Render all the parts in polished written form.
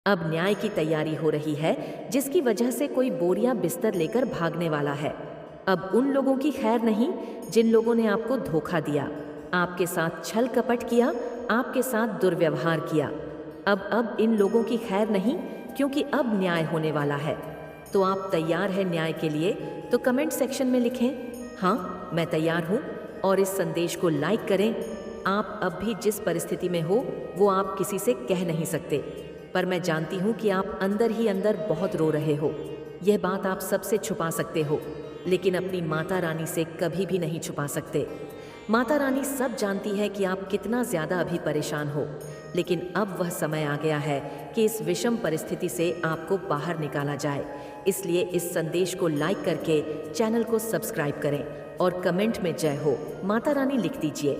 अब न्याय की तैयारी हो रही है, जिसकी वजह से कोई बोरियां बिस्तर लेकर भागने वाला है। अब उन लोगों की खैर नहीं जिन लोगों ने आपको धोखा दिया, आपके साथ छल कपट किया, आपके साथ दुर्व्यवहार किया। अब इन लोगों की खैर नहीं, क्योंकि अब न्याय होने वाला है। तो आप तैयार हैं न्याय के लिए? तो कमेंट सेक्शन में लिखें, हाँ मैं तैयार हूँ, और इस संदेश को लाइक करें। आप अब भी जिस परिस्थिति में हो वो आप किसी से कह नहीं सकते, पर मैं जानती हूँ कि आप अंदर ही अंदर बहुत रो रहे हो। यह बात आप सबसे छुपा सकते हो, लेकिन अपनी माता रानी से कभी भी नहीं छुपा सकते। माता रानी सब जानती है कि आप कितना ज़्यादा अभी परेशान हो, लेकिन अब वह समय आ गया है कि इस विषम परिस्थिति से आपको बाहर निकाला जाए। इसलिए इस संदेश को लाइक करके चैनल को सब्सक्राइब करें और कमेंट में जय हो माता रानी लिख दीजिए।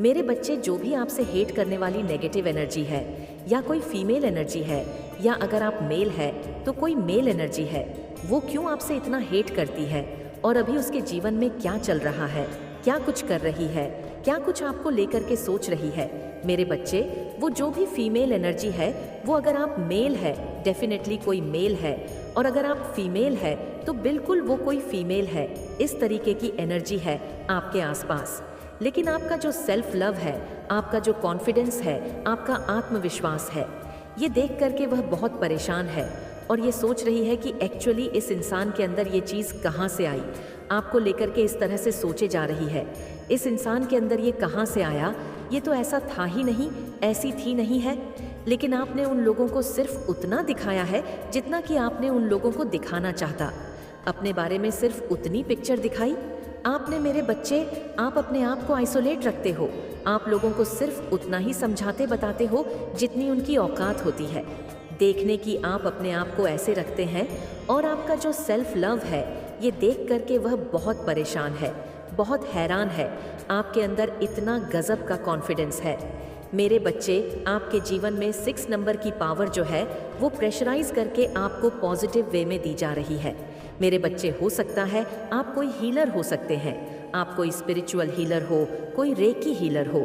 मेरे बच्चे, जो भी आपसे हेट करने वाली नेगेटिव एनर्जी है, या कोई फीमेल एनर्जी है, या अगर आप मेल है तो कोई मेल एनर्जी है, वो क्यों आपसे इतना हेट करती है और अभी उसके जीवन में क्या चल रहा है, क्या कुछ कर रही है, क्या कुछ आपको लेकर के सोच रही है। मेरे बच्चे, वो जो भी फीमेल एनर्जी है, वो अगर आप मेल है डेफिनेटली कोई मेल है, और अगर आप फीमेल है तो बिल्कुल वो कोई फीमेल है। इस तरीके की एनर्जी है आपके आसपास। लेकिन आपका जो सेल्फ लव है, आपका जो कॉन्फिडेंस है, आपका आत्मविश्वास है, ये देख करके वह बहुत परेशान है और ये सोच रही है कि एक्चुअली इस इंसान के अंदर ये चीज़ कहाँ से आई। आपको लेकर के इस तरह से सोचे जा रही है, इस इंसान के अंदर ये कहाँ से आया, ये तो ऐसा था ही नहीं, ऐसी थी नहीं है। लेकिन आपने उन लोगों को सिर्फ उतना दिखाया है जितना कि आपने उन लोगों को दिखाना चाहता। अपने बारे में सिर्फ उतनी पिक्चर दिखाई आपने। मेरे बच्चे, आप अपने आप को आइसोलेट रखते हो। आप लोगों को सिर्फ उतना ही समझाते बताते हो जितनी उनकी औकात होती है देखने की। आप अपने आप को ऐसे रखते हैं, और आपका जो सेल्फ लव है, ये देख करके वह बहुत परेशान है, बहुत हैरान है। आपके अंदर इतना गजब का कॉन्फिडेंस है। मेरे बच्चे, आपके जीवन में 6 नंबर की पावर जो है वो प्रेशराइज करके आपको पॉजिटिव वे में दी जा रही है। मेरे बच्चे, हो सकता है आप कोई हीलर हो सकते हैं, आप कोई स्पिरिचुअल हीलर हो, कोई रेकी हीलर हो।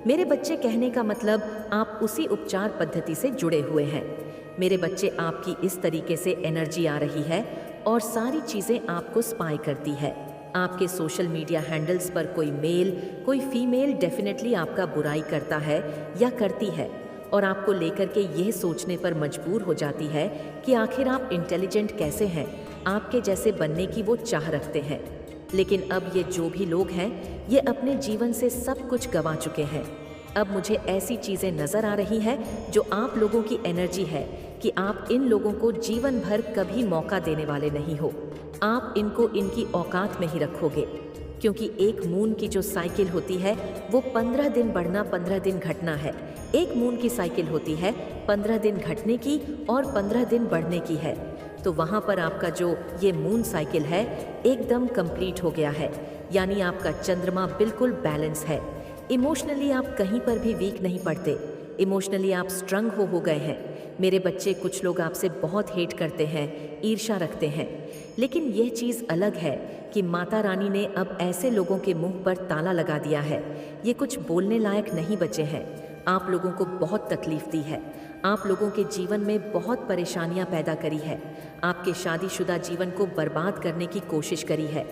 मेरे बच्चे, कहने का मतलब आप उसी उपचार पद्धति से जुड़े हुए हैं। मेरे बच्चे, आपकी इस तरीके से एनर्जी आ रही है और सारी चीज़ें आपको स्पाई करती है। आपके सोशल मीडिया हैंडल्स पर कोई मेल, कोई फीमेल डेफिनेटली आपका बुराई करता है या करती है, और आपको लेकर के यह सोचने पर मजबूर हो जाती है कि आखिर आप इंटेलिजेंट कैसे हैं, आपके जैसे बनने की वो चाह रखते हैं। लेकिन अब ये जो भी लोग हैं, ये अपने जीवन से सब कुछ गंवा चुके हैं। अब मुझे ऐसी चीज़ें नज़र आ रही है जो आप लोगों की एनर्जी है कि आप इन लोगों को जीवन भर कभी मौका देने वाले नहीं हो। आप इनको इनकी औकात में ही रखोगे, क्योंकि एक मून की जो साइकिल होती है वो 15 दिन बढ़ना 15 दिन घटना है। एक मून की साइकिल होती है 15 दिन घटने की और 15 दिन बढ़ने की है। तो वहाँ पर आपका जो ये मून साइकिल है एकदम कंप्लीट हो गया है, यानी आपका चंद्रमा बिल्कुल बैलेंस है। इमोशनली आप कहीं पर भी वीक नहीं पड़ते, इमोशनली आप स्ट्रंग हो गए हैं। मेरे बच्चे, कुछ लोग आपसे बहुत हेट करते हैं, ईर्ष्या रखते हैं, लेकिन यह चीज़ अलग है कि माता रानी ने अब ऐसे लोगों के मुंह पर ताला लगा दिया है। ये कुछ बोलने लायक नहीं बचे हैं। आप लोगों को बहुत तकलीफ दी है, आप लोगों के जीवन में बहुत परेशानियां पैदा करी है, आपके शादीशुदा जीवन को बर्बाद करने की कोशिश करी है।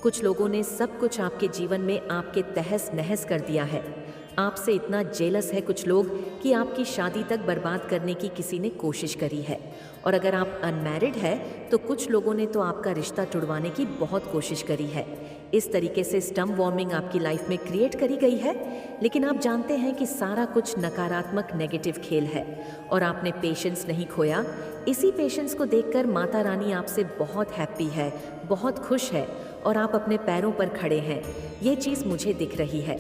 कुछ लोगों ने सब कुछ आपके जीवन में आपके तहस नहस कर दिया है। आपसे इतना जेलस है कुछ लोग कि आपकी शादी तक बर्बाद करने की किसी ने कोशिश करी है। और अगर आप अनमैरिड है तो कुछ लोगों ने तो आपका रिश्ता तुड़वाने की बहुत कोशिश करी है। इस तरीके से स्टम्प वार्मिंग आपकी लाइफ में क्रिएट करी गई है। लेकिन आप जानते हैं कि सारा कुछ नकारात्मक नेगेटिव खेल है, और आपने पेशेंस नहीं खोया। इसी पेशेंस को देखकर माता रानी आपसे बहुत हैप्पी है, बहुत खुश है, और आप अपने पैरों पर खड़े हैं। ये चीज़ मुझे दिख रही है।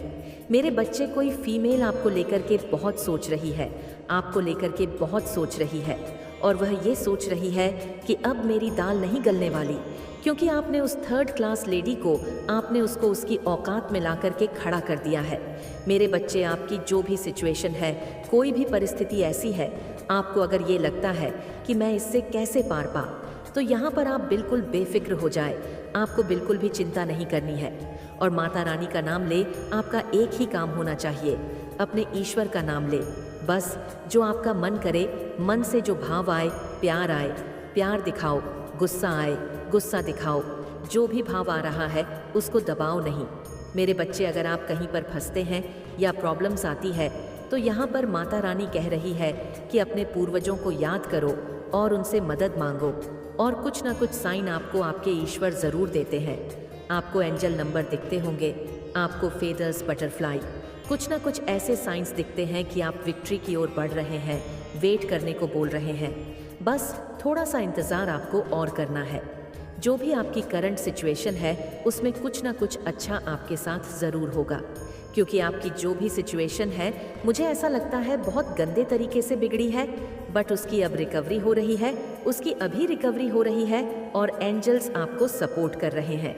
मेरे बच्चे, कोई फीमेल आपको लेकर के बहुत सोच रही है, आपको लेकर के बहुत सोच रही है, और वह ये सोच रही है कि अब मेरी दाल नहीं गलने वाली, क्योंकि आपने उस 3rd क्लास लेडी को, आपने उसको उसकी औकात में ला करके खड़ा कर दिया है। मेरे बच्चे, आपकी जो भी सिचुएशन है, कोई भी परिस्थिति ऐसी है, आपको अगर ये लगता है कि मैं इससे कैसे पार पा, तो यहाँ पर आप बिल्कुल बेफिक्र हो जाए। आपको बिल्कुल भी चिंता नहीं करनी है, और माता रानी का नाम ले। आपका एक ही काम होना चाहिए, अपने ईश्वर का नाम ले। बस जो आपका मन करे, मन से जो भाव आए, प्यार दिखाओ, गुस्सा आए, गुस्सा दिखाओ। जो भी भाव आ रहा है उसको दबाओ नहीं। मेरे बच्चे, अगर आप कहीं पर फंसते हैं या प्रॉब्लम्स आती है तो यहाँ पर माता रानी कह रही है कि अपने पूर्वजों को याद करो और उनसे मदद मांगो, और कुछ ना कुछ साइन आपको आपके ईश्वर ज़रूर देते हैं। आपको एंजल नंबर दिखते होंगे, आपको फेदर्स, बटरफ्लाई, कुछ ना कुछ ऐसे साइंस दिखते हैं कि आप विक्ट्री की ओर बढ़ रहे हैं, वेट करने को बोल रहे हैं। बस थोड़ा सा इंतज़ार आपको और करना है। जो भी आपकी करंट सिचुएशन है उसमें कुछ ना कुछ अच्छा आपके साथ ज़रूर होगा, क्योंकि आपकी जो भी सिचुएशन है मुझे ऐसा लगता है बहुत गंदे तरीके से बिगड़ी है, बट उसकी अब रिकवरी हो रही है, उसकी अभी रिकवरी हो रही है और एंजल्स आपको सपोर्ट कर रहे हैं।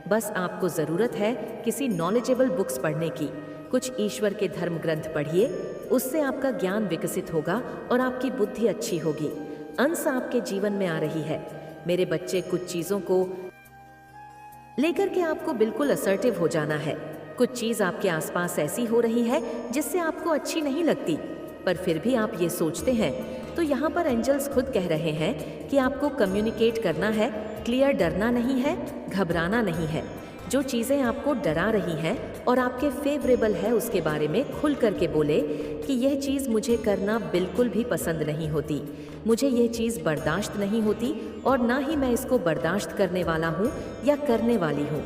बस आपको ज़रूरत है किसी नॉलेजेबल बुक्स पढ़ने की। कुछ ईश्वर के धर्म ग्रंथ पढ़िए, उससे आपका ज्ञान विकसित होगा और आपकी बुद्धि अच्छी होगी। अंश आपके जीवन में आ रही है। मेरे बच्चे, कुछ चीज़ों को लेकर के आपको बिल्कुल असर्टिव हो जाना है। कुछ चीज़ आपके आसपास ऐसी हो रही है जिससे आपको अच्छी नहीं लगती, पर फिर भी आप ये सोचते हैं, तो यहाँ पर एंजल्स खुद कह रहे हैं कि आपको कम्युनिकेट करना है, क्लियर, डरना नहीं है, घबराना नहीं है। जो चीज़ें आपको डरा रही हैं और आपके फेवरेबल है उसके बारे में खुल करके बोले कि यह चीज़ मुझे करना बिल्कुल भी पसंद नहीं होती, मुझे यह चीज़ बर्दाश्त नहीं होती और ना ही मैं इसको बर्दाश्त करने वाला हूँ या करने वाली हूँ।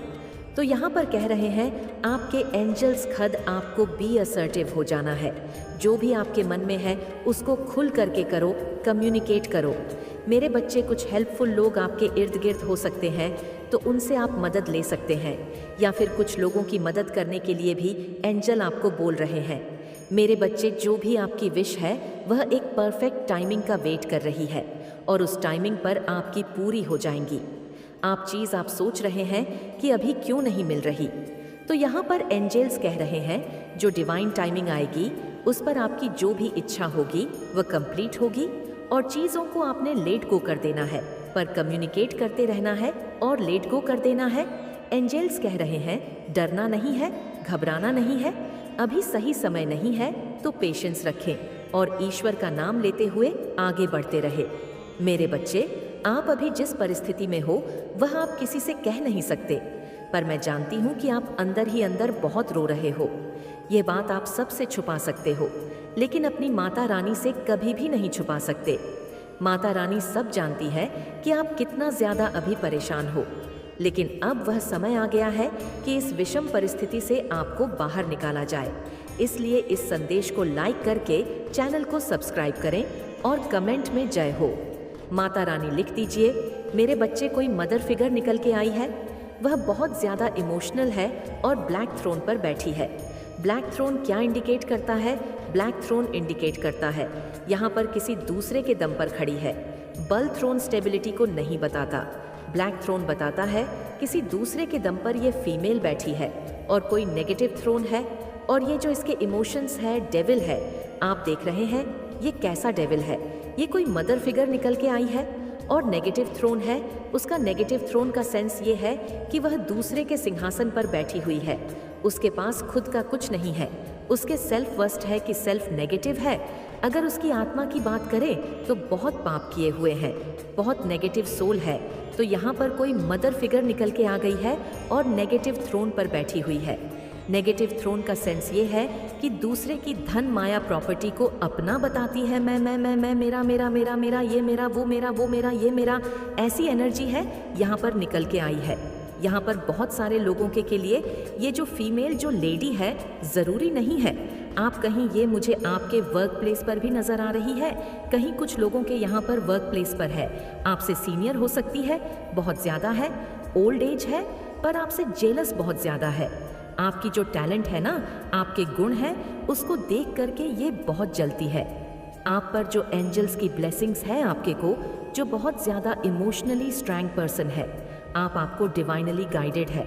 तो यहाँ पर कह रहे हैं आपके एंजल्स खद आपको बी असर्टिव हो जाना है। जो भी आपके मन में है उसको खुल करके करो, कम्युनिकेट करो। मेरे बच्चे, कुछ हेल्पफुल लोग आपके इर्द गिर्द हो सकते हैं, तो उनसे आप मदद ले सकते हैं, या फिर कुछ लोगों की मदद करने के लिए भी एंजल आपको बोल रहे हैं। मेरे बच्चे, जो भी आपकी विश है वह एक परफेक्ट टाइमिंग का वेट कर रही है और उस टाइमिंग पर आपकी पूरी हो जाएंगी। आप सोच रहे हैं कि अभी क्यों नहीं मिल रही, तो यहाँ पर एंजल्स कह रहे हैं जो डिवाइन टाइमिंग आएगी उस पर आपकी जो भी इच्छा होगी वह कंप्लीट होगी, और चीज़ों को आपने लेट गो कर देना है, पर कम्युनिकेट करते रहना है और लेट गो कर देना है। एंजल्स कह रहे हैं डरना नहीं है, घबराना नहीं है, अभी सही समय नहीं है, तो पेशेंस रखें और ईश्वर का नाम लेते हुए आगे बढ़ते रहे। मेरे बच्चे, आप अभी जिस परिस्थिति में हो वह आप किसी से कह नहीं सकते, पर मैं जानती हूँ कि आप अंदर ही अंदर बहुत रो रहे हो। ये बात आप सबसे छुपा सकते हो, लेकिन अपनी माता रानी से कभी भी नहीं छुपा सकते। माता रानी सब जानती है कि आप कितना ज़्यादा अभी परेशान हो, लेकिन अब वह समय आ गया है कि इस विषम परिस्थिति से आपको बाहर निकाला जाए। इसलिए इस संदेश को लाइक करके चैनल को सब्सक्राइब करें और कमेंट में जय हो। माता रानी लिख दीजिए। मेरे बच्चे, कोई मदर फिगर निकल के आई है, वह बहुत ज़्यादा इमोशनल है और ब्लैक थ्रोन पर बैठी है। ब्लैक थ्रोन क्या इंडिकेट करता है? ब्लैक थ्रोन इंडिकेट करता है यहाँ पर किसी दूसरे के दम पर खड़ी है। बल थ्रोन स्टेबिलिटी को नहीं बताता। ब्लैक थ्रोन बताता है किसी दूसरे के दम पर ये फीमेल बैठी है और कोई नेगेटिव थ्रोन है। और ये जो इसके इमोशंस है, डेविल है। आप देख रहे हैं ये कैसा डेविल है? ये कोई मदर फिगर निकल के आई है और नेगेटिव थ्रोन है। उसका नेगेटिव थ्रोन का सेंस ये है कि वह दूसरे के सिंहासन पर बैठी हुई है। उसके पास खुद का कुछ नहीं है। उसके सेल्फ वर्स्ट है कि सेल्फ नेगेटिव है। अगर उसकी आत्मा की बात करें तो बहुत पाप किए हुए हैं, बहुत नेगेटिव सोल है। तो यहाँ पर कोई मदर फिगर निकल के आ गई है और नेगेटिव थ्रोन पर बैठी हुई है। नेगेटिव थ्रोन का सेंस ये है कि दूसरे की धन, माया, प्रॉपर्टी को अपना बताती है। मैं मेरा मेरा मेरा मेरा, ये मेरा, वो मेरा, ये मेरा। ऐसी एनर्जी है यहाँ पर निकल के आई है। यहाँ पर बहुत सारे लोगों के लिए ये जो फीमेल, जो लेडी है, ज़रूरी नहीं है। आप कहीं, ये मुझे आपके वर्क प्लेस पर भी नज़र आ रही है। कहीं कुछ लोगों के यहाँ पर वर्क प्लेस पर है। आपसे सीनियर हो सकती है, बहुत ज़्यादा है, ओल्ड एज है, पर आपसे जेलस बहुत ज़्यादा है। आपकी जो टैलेंट है ना, आपके गुण हैं, उसको देख करके ये बहुत जलती है। आप पर जो एंजल्स की ब्लेसिंग्स है आपके को, जो बहुत ज़्यादा इमोशनली स्ट्रॉन्ग पर्सन है। आपको डिवाइनली गाइडेड है।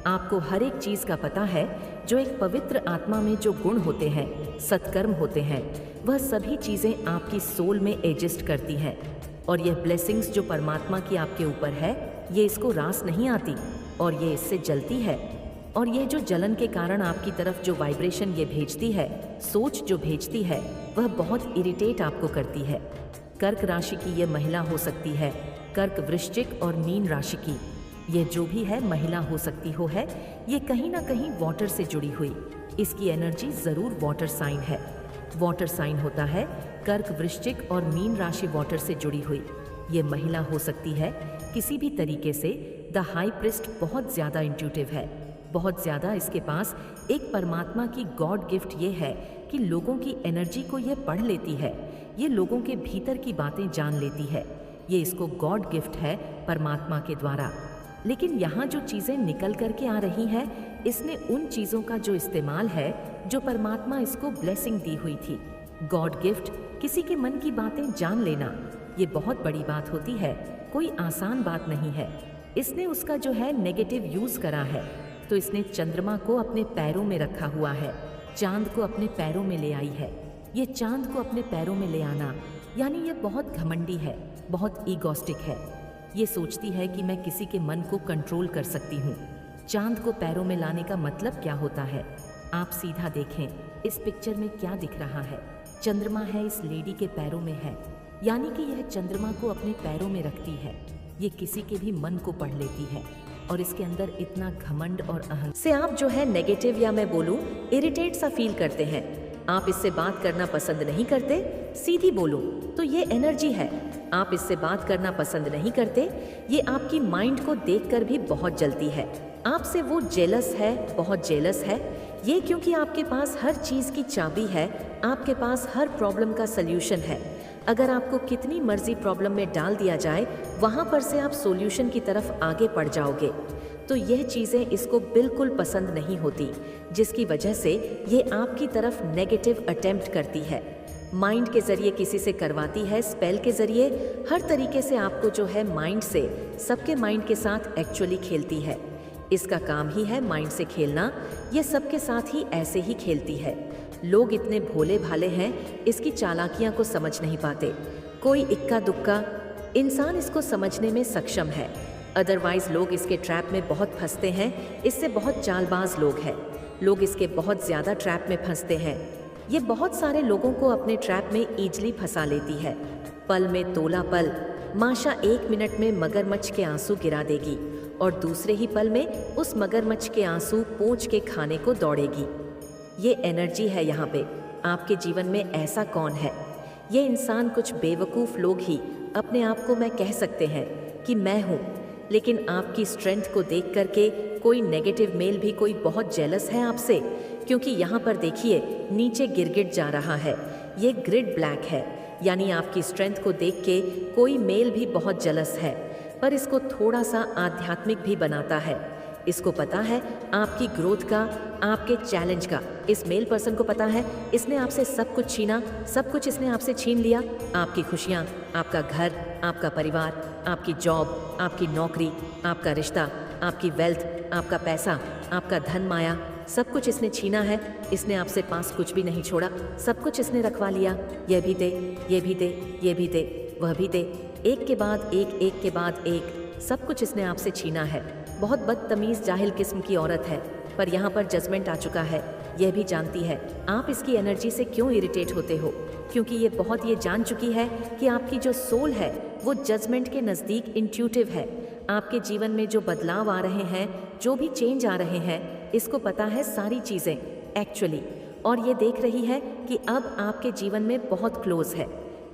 आपको हर एक चीज़ का पता है। जो एक पवित्र आत्मा में जो गुण होते हैं, सत्कर्म होते हैं, वह सभी चीज़ें आपकी सोल में एडजस्ट करती हैं। और यह ब्लेसिंग्स जो परमात्मा की आपके ऊपर है, ये इसको रास नहीं आती और ये इससे जलती है। और यह जो जलन के कारण आपकी तरफ जो वाइब्रेशन ये भेजती है, सोच जो भेजती है, वह बहुत इरिटेट आपको करती है। कर्क राशि की ये महिला हो सकती है, कर्क, वृश्चिक और मीन राशि की ये जो भी है महिला हो सकती है, ये कहीं ना कहीं वाटर से जुड़ी हुई, इसकी एनर्जी जरूर वाटर साइन है। वाटर साइन होता है कर्क, वृश्चिक और मीन राशि वाटर से जुड़ी हुई ये महिला हो सकती है। किसी भी तरीके से द हाई प्रिस्ट बहुत ज़्यादा इंट्यूटिव है, बहुत ज़्यादा इसके पास एक परमात्मा की गॉड गिफ्ट ये है कि लोगों की एनर्जी को ये पढ़ लेती है, ये लोगों के भीतर की बातें जान लेती है, ये इसको गॉड गिफ्ट है परमात्मा के द्वारा। लेकिन यहाँ जो चीज़ें निकल करके आ रही हैं, इसने उन चीज़ों का जो इस्तेमाल है जो परमात्मा इसको ब्लेसिंग दी हुई थी। गॉड गिफ्ट किसी के मन की बातें जान लेना ये बहुत बड़ी बात होती है, कोई आसान बात नहीं है। इसने उसका जो है नेगेटिव यूज़ करा है, तो इसने चंद्रमा को अपने पैरों में रखा हुआ है, चांद को अपने पैरों में ले आई है। ये चांद को अपने पैरों में ले आना यानी ये बहुत घमंडी है, बहुत ईगोस्टिक है। ये सोचती है कि मैं किसी के मन को कंट्रोल कर सकती हूँ। चांद को पैरों में लाने का मतलब क्या होता है? आप सीधा देखें इस पिक्चर में क्या दिख रहा है। चंद्रमा है, इस लेडी के पैरों में है, यानी कि यह चंद्रमा को अपने पैरों में रखती है। ये किसी के भी मन को पढ़ लेती है और इसके अंदर इतना घमंड और अहंकार से आप जो है नेगेटिव या मैं बोलूं इरिटेट सा फील करते हैं। आप इससे बात करना पसंद नहीं करते, सीधी बोलूं तो ये एनर्जी है। आप इससे बात करना पसंद नहीं करते, ये आपकी माइंड को देखकर भी बहुत जलती है। आपसे वो जेलस है, बहुत जेलस है ये, क्योंकि आपके पास हर चीज़ की चाबी है, आपके पास हर प्रॉब्लम का सल्यूशन है। अगर आपको कितनी मर्जी प्रॉब्लम में डाल दिया जाए, वहाँ पर से आप सॉल्यूशन की तरफ आगे बढ़ जाओगे। तो यह चीज़ें इसको बिल्कुल पसंद नहीं होती, जिसकी वजह से ये आपकी तरफ नेगेटिव अटेम्प्ट करती है। माइंड के ज़रिए किसी से करवाती है, स्पेल के ज़रिए, हर तरीके से आपको जो है माइंड से, सबके माइंड के साथ एक्चुअली खेलती है। इसका काम ही है माइंड से खेलना, ये सबके साथ ही ऐसे ही खेलती है। लोग इतने भोले भाले हैं, इसकी चालाकियाँ को समझ नहीं पाते। कोई इक्का दुक्का इंसान इसको समझने में सक्षम है, अदरवाइज लोग इसके ट्रैप में बहुत फंसते हैं। इससे बहुत चालबाज लोग हैं, लोग इसके बहुत ज़्यादा ट्रैप में फंसते हैं। ये बहुत सारे लोगों को अपने ट्रैप में ईजली फंसा लेती है। पल में तोला पल, माशा 1 मिनट में मगरमच्छ के आंसू गिरा देगी और दूसरे ही पल में उस मगरमच्छ के आंसू पोंछ के खाने को दौड़ेगी। ये एनर्जी है यहाँ पे। आपके जीवन में ऐसा कौन है? ये इंसान, कुछ बेवकूफ़ लोग ही अपने आप को मैं कह सकते हैं कि मैं हूँ, लेकिन आपकी स्ट्रेंथ को देख करके कोई नेगेटिव मेल भी कोई बहुत जेलस है आपसे, क्योंकि यहाँ पर देखिए नीचे गिरगिट जा रहा है, ये ग्रिड ब्लैक है, यानी आपकी स्ट्रेंथ को देख के कोई मेल भी बहुत जेलस है, पर इसको थोड़ा सा आध्यात्मिक भी बनाता है। इसको पता है आपकी ग्रोथ का, आपके चैलेंज का। इस मेल पर्सन को पता है इसने आपसे सब कुछ छीना, सब कुछ इसने आपसे छीन लिया। आपकी खुशियाँ, आपका घर, आपका परिवार, आपकी जॉब, आपकी नौकरी, आपका रिश्ता, आपकी वेल्थ, आपका पैसा, आपका धन माया, सब कुछ इसने छीना है। इसने आपसे पास कुछ भी नहीं छोड़ा, सब कुछ इसने रखवा लिया। ये भी दे, ये भी दे, ये भी दे, वह भी दे, एक के बाद एक, एक के बाद एक, सब कुछ इसने आपसे छीना है। बहुत बदतमीज़ जाहिल किस्म की औरत है, पर यहाँ पर जजमेंट आ चुका है। यह भी जानती है आप इसकी एनर्जी से क्यों इरिटेट होते हो, क्योंकि ये बहुत ये जान चुकी है कि आपकी जो सोल है वो जजमेंट के नज़दीक इंट्यूटिव है। आपके जीवन में जो बदलाव आ रहे हैं, जो भी चेंज आ रहे हैं, इसको पता है सारी चीज़ें एक्चुअली, और ये देख रही है कि अब आपके जीवन में बहुत क्लोज है।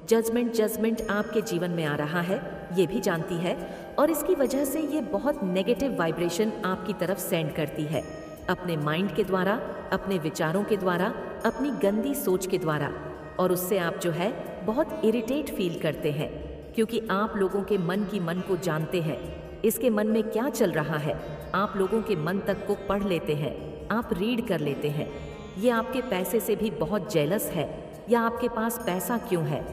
जजमेंट आपके जीवन में आ रहा है, ये भी जानती है, और इसकी वजह से ये बहुत नेगेटिव वाइब्रेशन आपकी तरफ सेंड करती है, अपने माइंड के द्वारा, अपने विचारों के द्वारा, अपनी गंदी सोच के द्वारा। और उससे आप जो है बहुत इरिटेट फील करते हैं, क्योंकि आप लोगों के मन की मन को जानते हैं। इसके मन में क्या चल रहा है आप लोगों के मन तक को पढ़ लेते हैं, आप रीड कर लेते हैं। ये आपके पैसे से भी बहुत जेलस है, या आपके पास पैसा क्यों है,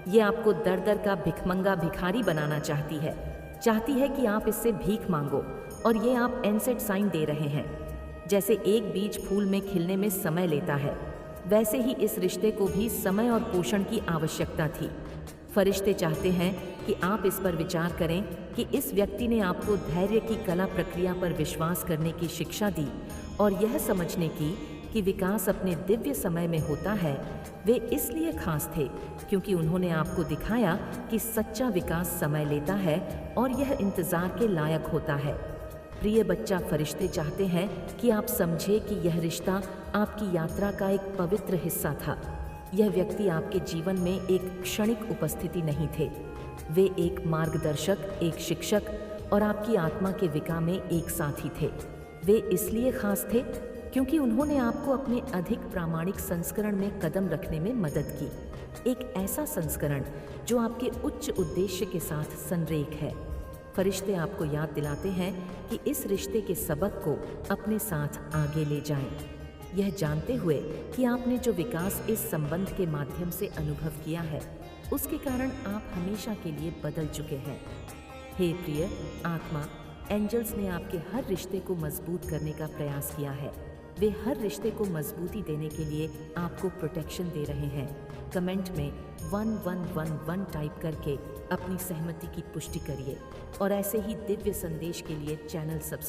ये आपको दर दर का भिखमंगा भिखारी बनाना चाहती है कि आप इससे भीख मांगो, और ये आप एनसेट साइन दे रहे हैं। जैसे एक बीज फूल में खिलने में समय लेता है, वैसे ही इस रिश्ते को भी समय और पोषण की आवश्यकता थी। फरिश्ते चाहते हैं कि आप इस पर विचार करें कि इस व्यक्ति ने आपको धैर्य की कला प्रक्रिया पर विश्वास करने की शिक्षा दी और यह समझने की कि विकास अपने दिव्य समय में होता है, वे इसलिए खास थे क्योंकि उन्होंने आपको दिखाया कि सच्चा विकास समय लेता है और यह इंतजार के लायक होता है। प्रिय बच्चा, फरिश्ते चाहते हैं कि आप समझे कि यह रिश्ता आपकी यात्रा का एक पवित्र हिस्सा था। यह व्यक्ति आपके जीवन में एक क्षणिक उपस्थिति नहीं थे, वे एक मार्गदर्शक, एक शिक्षक और आपकी आत्मा के विकास में एक साथी थे। वे इसलिए खास थे क्योंकि उन्होंने आपको अपने अधिक प्रामाणिक संस्करण में कदम रखने में मदद की, एक ऐसा संस्करण जो आपके उच्च उद्देश्य के साथ संरेख है। फरिश्ते आपको याद दिलाते हैं कि इस रिश्ते के सबक को अपने साथ आगे ले जाएं, यह जानते हुए कि आपने जो विकास इस संबंध के माध्यम से अनुभव किया है, उसके कारण आप हमेशा के लिए बदल चुके हैं। हे प्रिय आत्मा, एंजल्स ने आपके हर रिश्ते को मजबूत करने का प्रयास किया है। वे हर रिश्ते को मजबूती देने के लिए आपको प्रोटेक्शन दे रहे हैं। कमेंट में 1111 टाइप करके अपनी सहमति की पुष्टि करिए और ऐसे ही दिव्य संदेश के लिए चैनल सब्सक्राइब